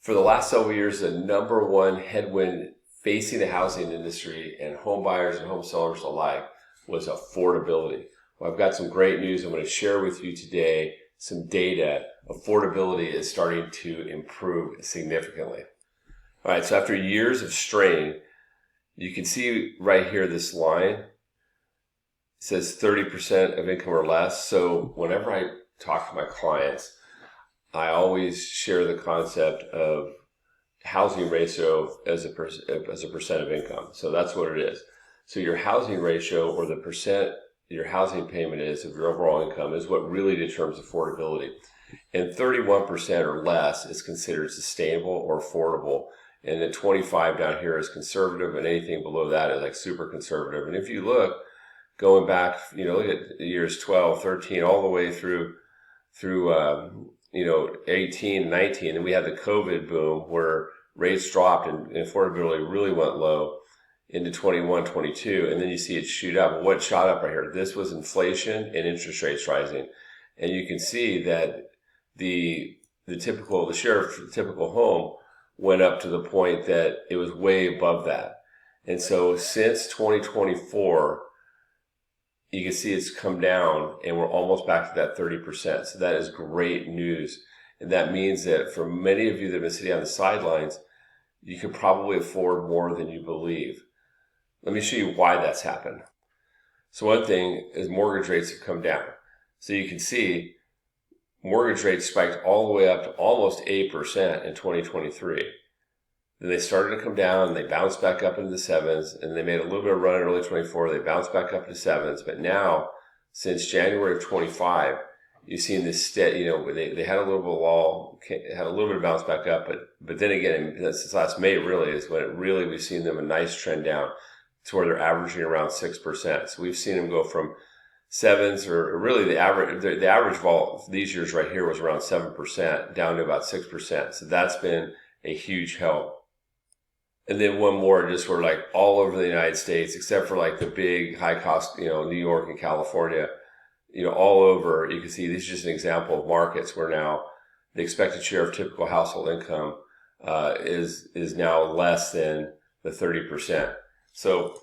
For the last several years, the number one headwind facing the housing industry and home buyers and home sellers alike was affordability. Well, I've got some great news I'm going to share with you today, some data. Affordability is starting to improve significantly. All right, so after years of strain, you can see right here this line. It says 30% of income or less. So whenever I talk to my clients, I always share the concept of housing ratio as a percent of income. So that's what it is. So your housing ratio, or the percent your housing payment is of your overall income, is what really determines affordability. And 31% or less is considered sustainable or affordable. And then 25 down here is conservative, and anything below that is like super conservative. And if you look, going back, look at the years 12, 13, all the way through 18, 19, and we had the COVID boom where rates dropped and affordability really went low into 21, 22, and then you see it shoot up. What shot up right here? This was inflation and interest rates rising. And you can see that the share of the typical home went up to the point that it was way above that. And so since 2024, you can see it's come down and we're almost back to that 30%. So that is great news. And that means that for many of you that have been sitting on the sidelines, you could probably afford more than you believe. Let me show you why that's happened. So one thing is mortgage rates have come down. So you can see mortgage rates spiked all the way up to almost 8% in 2023. Then they started to come down, and they bounced back up into the sevens, and they made a little bit of run in early 24. They bounced back up to sevens, but now, since January of 25, you've seen this steady. They had a little bit of lull, had a little bit of bounce back up, but then again, since last May really is when we've seen them a nice trend down to where they're averaging around 6%. So we've seen them go from sevens, or really the average vol these years right here was around 7%, down to about 6%. So that's been a huge help. And then one more, just where like all over the United States, except for like the big high cost, New York and California, all over, you can see this is just an example of markets where now the expected share of typical household income is now less than the 30%. So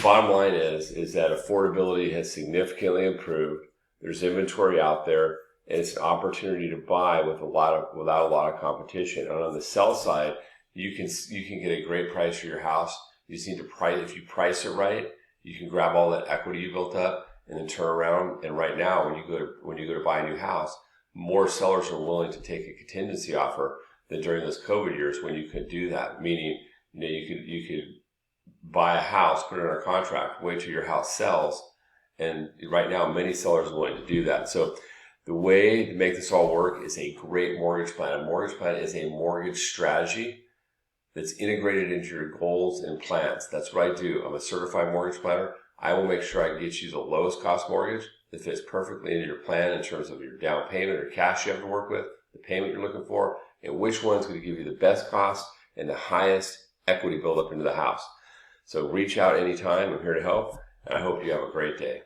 bottom line is that affordability has significantly improved. There's inventory out there, and it's an opportunity to buy without a lot of competition. And on the sell side, you can get a great price for your house. You just need to price. If you price it right, you can grab all that equity you built up and then turn around. And right now, when you go to buy a new house, more sellers are willing to take a contingency offer than during those COVID years when you couldn't do that. Meaning, you could buy a house, put it under contract, wait till your house sells, and right now many sellers are willing to do that. So the way to make this all work is a great mortgage plan. A mortgage plan is a mortgage strategy that's integrated into your goals and plans. That's what I do. I'm a certified mortgage planner. I will make sure I get you the lowest cost mortgage that fits perfectly into your plan in terms of your down payment or cash you have to work with, the payment you're looking for, and which one's going to give you the best cost and the highest equity build up into the house. So reach out anytime. I'm here to help, and I hope you have a great day.